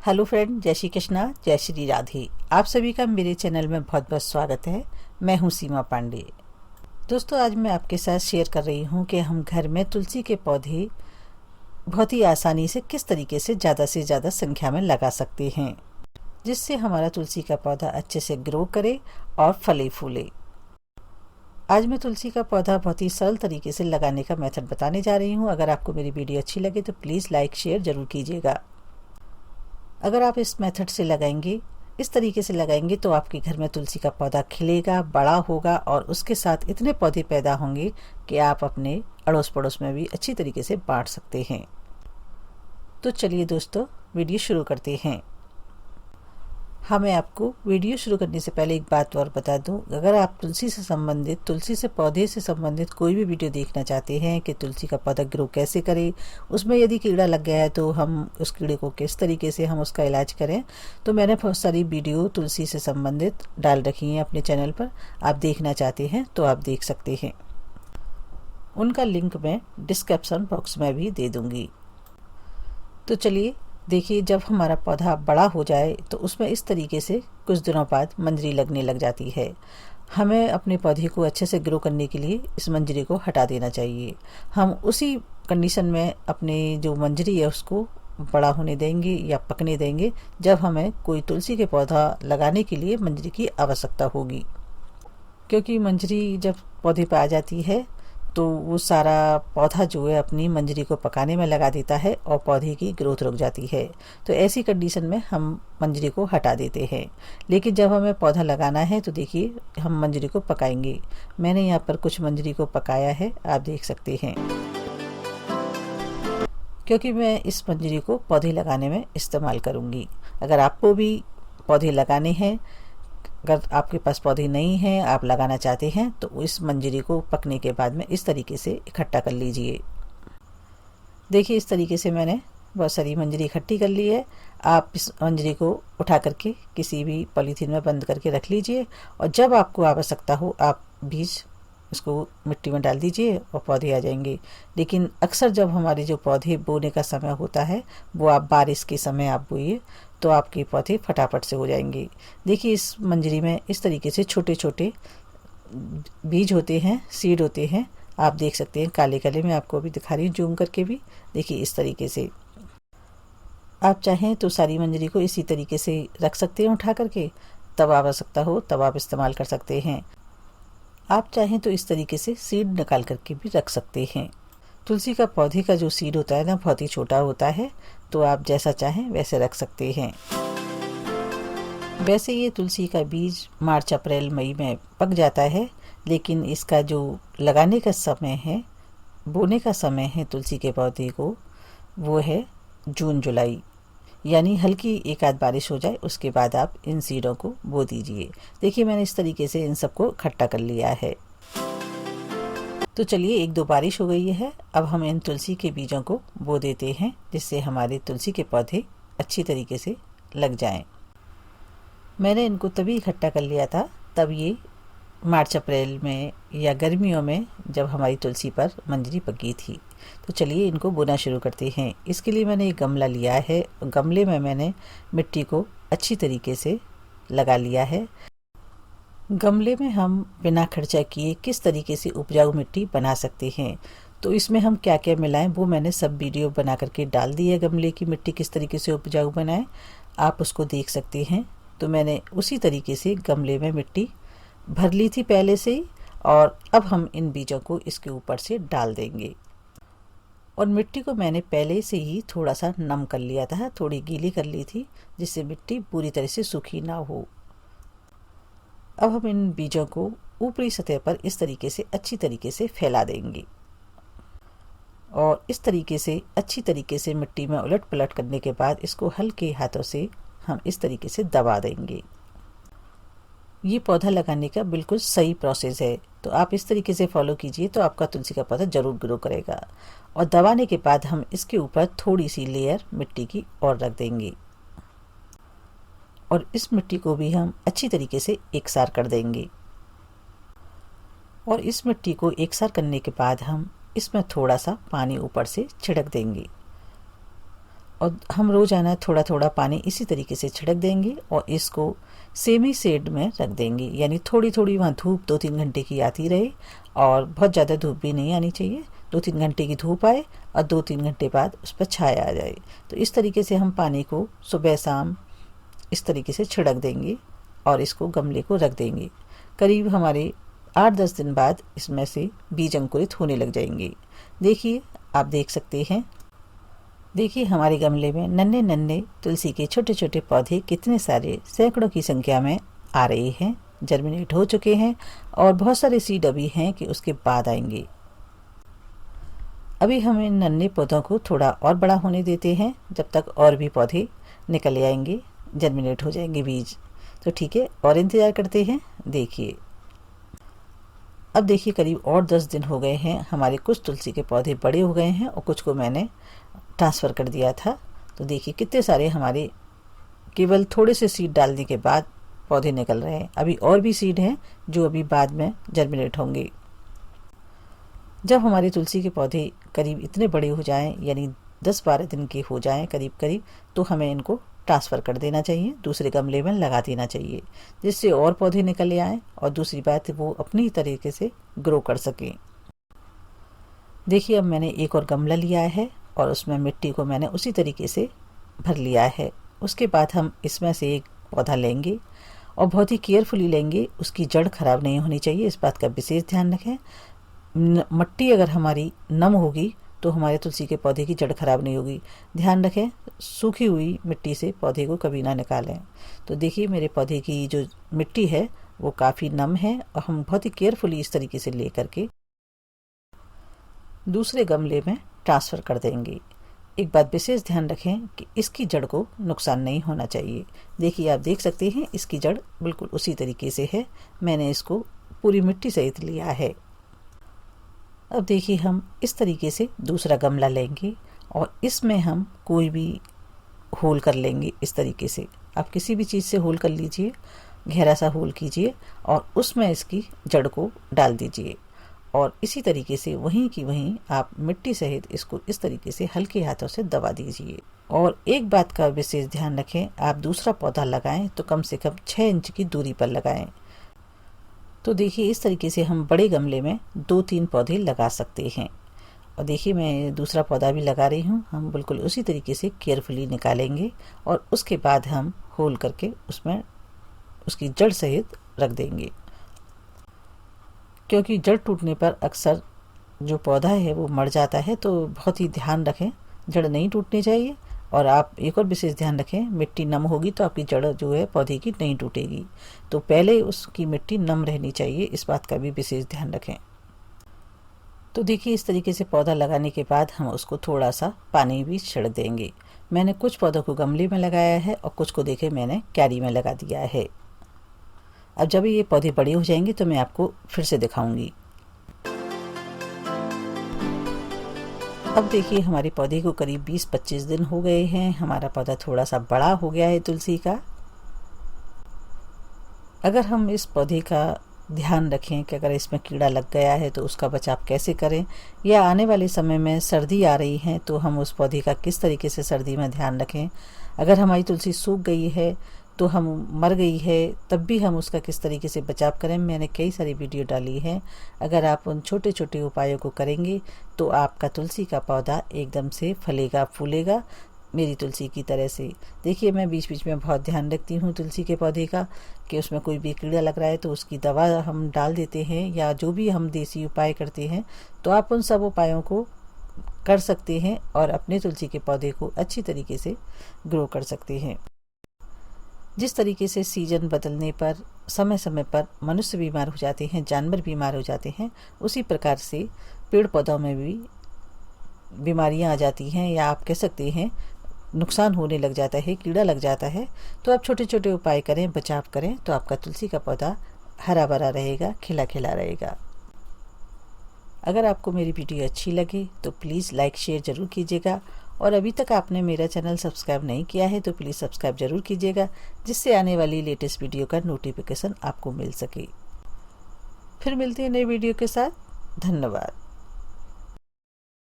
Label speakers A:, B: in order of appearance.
A: Hello friend, जय श्री कृष्णा, जय श्री राधे। आप सभी का मेरे चैनल में बहुत बहुत स्वागत है। मैं हूं सीमा पांडे। दोस्तों, आज मैं आपके साथ शेयर कर रही हूं कि हम घर में तुलसी के पौधे बहुत ही आसानी से किस तरीके से ज़्यादा संख्या में लगा सकते हैं, जिससे हमारा तुलसी का पौधा अच्छे से ग्रो करे और फले फूले। आज मैं तुलसी का पौधा बहुत ही सरल तरीके से लगाने का मेथड बताने जा रही हूँ। अगर आपको मेरी वीडियो अच्छी लगे तो प्लीज़ लाइक शेयर ज़रूर कीजिएगा। अगर आप इस मेथड से लगाएंगे, इस तरीके से लगाएंगे, तो आपके घर में तुलसी का पौधा खिलेगा, बड़ा होगा और उसके साथ इतने पौधे पैदा होंगे कि आप अपने अड़ोस पड़ोस में भी अच्छी तरीके से बांट सकते हैं। तो चलिए दोस्तों, वीडियो शुरू करते हैं। हाँ, मैं आपको वीडियो शुरू करने से पहले एक बात और बता दूं। अगर आप तुलसी से पौधे से संबंधित कोई भी वीडियो देखना चाहते हैं कि तुलसी का पौधा ग्रो कैसे करें, उसमें यदि कीड़ा लग गया है तो हम उस कीड़े को किस तरीके से हम उसका इलाज करें, तो मैंने बहुत सारी वीडियो तुलसी से संबंधित डाल रखी हैं अपने चैनल पर। आप देखना चाहते हैं तो आप देख सकते हैं। उनका लिंक मैं डिस्क्रिप्शन बॉक्स में भी दे दूँगी। तो चलिए देखिए, जब हमारा पौधा बड़ा हो जाए तो उसमें इस तरीके से कुछ दिनों बाद मंजरी लगने लग जाती है। हमें अपने पौधे को अच्छे से ग्रो करने के लिए इस मंजरी को हटा देना चाहिए। हम उसी कंडीशन में अपने जो मंजरी है उसको बड़ा होने देंगे या पकने देंगे जब हमें कोई तुलसी के पौधा लगाने के लिए मंजरी की आवश्यकता होगी। क्योंकि मंजरी जब पौधे पे आ जाती है तो वो सारा पौधा जो है अपनी मंजरी को पकाने में लगा देता है और पौधे की ग्रोथ रुक जाती है। तो ऐसी कंडीशन में हम मंजरी को हटा देते हैं। लेकिन जब हमें पौधा लगाना है तो देखिए, हम मंजरी को पकाएंगे। मैंने यहाँ पर कुछ मंजरी को पकाया है, आप देख सकते हैं, क्योंकि मैं इस मंजरी को पौधे लगाने में इस्तेमाल करूँगी। अगर आपको भी पौधे लगाने हैं, अगर आपके पास पौधे नहीं हैं, आप लगाना चाहते हैं, तो इस मंजरी को पकने के बाद में इस तरीके से इकट्ठा कर लीजिए। देखिए, इस तरीके से मैंने बहुत सारी मंजरी इकट्ठी कर ली है। आप इस मंजरी को उठा करके किसी भी पॉलीथीन में बंद करके रख लीजिए और जब आपको आवश्यकता हो आप बीज उसको मिट्टी में डाल दीजिए और पौधे आ जाएंगे। लेकिन अक्सर जब हमारे जो पौधे बोने का समय होता है वो आप बारिश के समय आप बोइए तो आपके पौधे फटाफट से हो जाएंगे। देखिए, इस मंजरी में इस तरीके से छोटे छोटे बीज होते हैं, सीड होते हैं। आप देख सकते हैं, काले काले मैं आपको अभी दिखा रही हूँ जूम करके भी। देखिए, इस तरीके से आप चाहें तो सारी मंजरी को इसी तरीके से रख सकते हैं उठा करके, तब आवश्यकता हो तब आप इस्तेमाल कर सकते हैं। आप चाहें तो इस तरीके से सीड निकाल करके भी रख सकते हैं। तुलसी का पौधे का जो सीड होता है ना, बहुत ही छोटा होता है, तो आप जैसा चाहें वैसे रख सकते हैं। वैसे ये तुलसी का बीज मार्च अप्रैल मई में पक जाता है, लेकिन इसका जो लगाने का समय है, बोने का समय है तुलसी के पौधे को, वो है जून जुलाई। यानी हल्की एक आध बारिश हो जाए उसके बाद आप इन सीडों को बो दीजिए। देखिए, मैंने इस तरीके से इन सबको इकट्ठा कर लिया है। तो चलिए, एक दो बारिश हो गई है, अब हम इन तुलसी के बीजों को बो देते हैं, जिससे हमारे तुलसी के पौधे अच्छी तरीके से लग जाएं। मैंने इनको तभी इकट्ठा कर लिया था तब ये मार्च अप्रैल में या गर्मियों में जब हमारी तुलसी पर मंजरी पकी थी। तो चलिए इनको बोना शुरू करते हैं। इसके लिए मैंने एक गमला लिया है, गमले में मैंने मिट्टी को अच्छी तरीके से लगा लिया है। गमले में हम बिना खर्चा किए किस तरीके से उपजाऊ मिट्टी बना सकते हैं, तो इसमें हम क्या क्या मिलाएं वो मैंने सब वीडियो बना करके डाल दी है। गमले की मिट्टी किस तरीके से उपजाऊ बनाएं, आप उसको देख सकते हैं। तो मैंने उसी तरीके से गमले में मिट्टी भर ली थी पहले से ही, और अब हम इन बीजों को इसके ऊपर से डाल देंगे। और मिट्टी को मैंने पहले से ही थोड़ा सा नम कर लिया था, थोड़ी गीली कर ली थी, जिससे मिट्टी पूरी तरह से सूखी ना हो। अब हम इन बीजों को ऊपरी सतह पर इस तरीके से अच्छी तरीके से फैला देंगे और इस तरीके से अच्छी तरीके से मिट्टी में उलट पलट करने के बाद इसको हल्के हाथों से हम इस तरीके से दबा देंगे। ये पौधा लगाने का बिल्कुल सही प्रोसेस है, तो आप इस तरीके से फॉलो कीजिए तो आपका तुलसी का पौधा ज़रूर ग्रो करेगा। और दबाने के बाद हम इसके ऊपर थोड़ी सी लेयर मिट्टी की और रख देंगे और इस मिट्टी को भी हम अच्छी तरीके से एकसार कर देंगे। और इस मिट्टी को एकसार करने के बाद हम इसमें थोड़ा सा पानी ऊपर से छिड़क देंगे और हम रोज़ाना थोड़ा थोड़ा पानी इसी तरीके से छिड़क देंगे और इसको सेमी शेड में रख देंगे, यानी थोड़ी थोड़ी वहाँ धूप 2-3 घंटे की आती रहे और बहुत ज़्यादा धूप भी नहीं आनी चाहिए। 2-3 घंटे की धूप आए और 2-3 घंटे बाद उस पर छाया आ जाए। तो इस तरीके से हम पानी को सुबह शाम इस तरीके से छिड़क देंगे और इसको गमले को रख देंगे। करीब हमारे 8-10 दिन बाद इसमें से बीज अंकुरित होने लग जाएंगे। देखिए, आप देख सकते हैं। देखिए हमारे गमले में नन्हे नन्हे तुलसी के छोटे छोटे पौधे कितने सारे सैकड़ों की संख्या में आ रहे हैं, जर्मिनेट हो चुके हैं और बहुत सारे सीड अभी हैं कि उसके बाद आएंगे। अभी हम इन नन्हे पौधों को थोड़ा और बड़ा होने देते हैं, जब तक और भी पौधे निकल आएंगे, जर्मिनेट हो जाएंगे बीज। तो ठीक है, और इंतज़ार करते हैं। देखिए, अब देखिए करीब और 10 दिन हो गए हैं, हमारे कुछ तुलसी के पौधे बड़े हो गए हैं और कुछ को मैंने ट्रांसफ़र कर दिया था। तो देखिए कितने सारे हमारे केवल थोड़े से सीड डालने के बाद पौधे निकल रहे हैं। अभी और भी सीड हैं जो अभी बाद में जर्मिनेट होंगे। जब हमारे तुलसी के पौधे करीब इतने बड़े हो जाएं, यानी 10-12 दिन के हो जाएं करीब करीब, तो हमें इनको ट्रांसफ़र कर देना चाहिए, दूसरे गमले में लगा देना चाहिए, जिससे और पौधे निकल आएँ और दूसरी बात वो अपनी तरीके से ग्रो कर सकें। देखिए, अब मैंने एक और गमला लिया है और उसमें मिट्टी को मैंने उसी तरीके से भर लिया है। उसके बाद हम इसमें से एक पौधा लेंगे और बहुत ही केयरफुली लेंगे, उसकी जड़ खराब नहीं होनी चाहिए, इस बात का विशेष ध्यान रखें। मिट्टी अगर हमारी नम होगी तो हमारे तुलसी के पौधे की जड़ खराब नहीं होगी। ध्यान रखें, सूखी हुई मिट्टी से पौधे को कभी ना निकालें। तो देखिए मेरे पौधे की जो मिट्टी है वो काफ़ी नम है और हम बहुत ही केयरफुली इस तरीके से ले करके दूसरे गमले में ट्रांसफ़र कर देंगे। एक बात विशेष ध्यान रखें कि इसकी जड़ को नुकसान नहीं होना चाहिए। देखिए, आप देख सकते हैं इसकी जड़ बिल्कुल उसी तरीके से है, मैंने इसको पूरी मिट्टी सहित लिया है। अब देखिए हम इस तरीके से दूसरा गमला लेंगे और इसमें हम कोई भी होल कर लेंगे। इस तरीके से आप किसी भी चीज़ से होल कर लीजिए, गहरा सा होल कीजिए और उसमें इसकी जड़ को डाल दीजिए और इसी तरीके से वहीं की वहीं आप मिट्टी सहित इसको इस तरीके से हल्के हाथों से दबा दीजिए। और एक बात का विशेष ध्यान रखें, आप दूसरा पौधा लगाएं तो कम से कम 6 इंच की दूरी पर लगाएं। तो देखिए इस तरीके से हम बड़े गमले में 2-3 पौधे लगा सकते हैं। और देखिए मैं दूसरा पौधा भी लगा रही हूँ। हम बिल्कुल उसी तरीके से केयरफुली निकालेंगे और उसके बाद हम होल करके उसमें उसकी जड़ सहित रख देंगे, क्योंकि जड़ टूटने पर अक्सर जो पौधा है वो मर जाता है। तो बहुत ही ध्यान रखें, जड़ नहीं टूटनी चाहिए। और आप एक और विशेष ध्यान रखें, मिट्टी नम होगी तो आपकी जड़ जो है पौधे की नहीं टूटेगी, तो पहले उसकी मिट्टी नम रहनी चाहिए, इस बात का भी विशेष ध्यान रखें। तो देखिए इस तरीके से पौधा लगाने के बाद हम उसको थोड़ा सा पानी भी छिड़क देंगे। मैंने कुछ पौधों को गमले में लगाया है और कुछ को देखे मैंने क्यारी में लगा दिया है। अब जब ये पौधे बड़े हो जाएंगे तो मैं आपको फिर से दिखाऊंगी। अब देखिए हमारे पौधे को करीब 20-25 दिन हो गए हैं। हमारा पौधा थोड़ा सा बड़ा हो गया है तुलसी का। अगर हम इस पौधे का ध्यान रखें कि अगर इसमें कीड़ा लग गया है तो उसका बचाव कैसे करें, या आने वाले समय में सर्दी आ रही है तो हम उस पौधे का किस तरीके से सर्दी में ध्यान रखें। अगर हमारी तुलसी सूख गई है तो हम मर गई है तब भी हम उसका किस तरीके से बचाव करें, मैंने कई सारी वीडियो डाली है। अगर आप उन छोटे छोटे उपायों को करेंगे तो आपका तुलसी का पौधा एकदम से फलेगा फूलेगा, मेरी तुलसी की तरह से। देखिए मैं बीच बीच में बहुत ध्यान रखती हूँ तुलसी के पौधे का कि उसमें कोई भी कीड़ा लग रहा है तो उसकी दवा हम डाल देते हैं, या जो भी हम देसी उपाय करते हैं तो आप उन सब उपायों को कर सकते हैं और अपने तुलसी के पौधे को अच्छी तरीके से ग्रो कर सकते हैं। जिस तरीके से सीजन बदलने पर समय समय पर मनुष्य बीमार हो जाते हैं, जानवर बीमार हो जाते हैं, उसी प्रकार से पेड़ पौधों में भी बीमारियां आ जाती हैं, या आप कह सकते हैं नुकसान होने लग जाता है, कीड़ा लग जाता है। तो आप छोटे छोटे उपाय करें, बचाव करें तो आपका तुलसी का पौधा हरा भरा रहेगा, खिला खिला रहेगा। अगर आपको मेरी वीडियो अच्छी लगे तो प्लीज़ लाइक शेयर ज़रूर कीजिएगा, और अभी तक आपने मेरा चैनल सब्सक्राइब नहीं किया है तो प्लीज़ सब्सक्राइब ज़रूर कीजिएगा, जिससे आने वाली लेटेस्ट वीडियो का नोटिफिकेशन आपको मिल सके। फिर मिलते हैं नए वीडियो के साथ। धन्यवाद।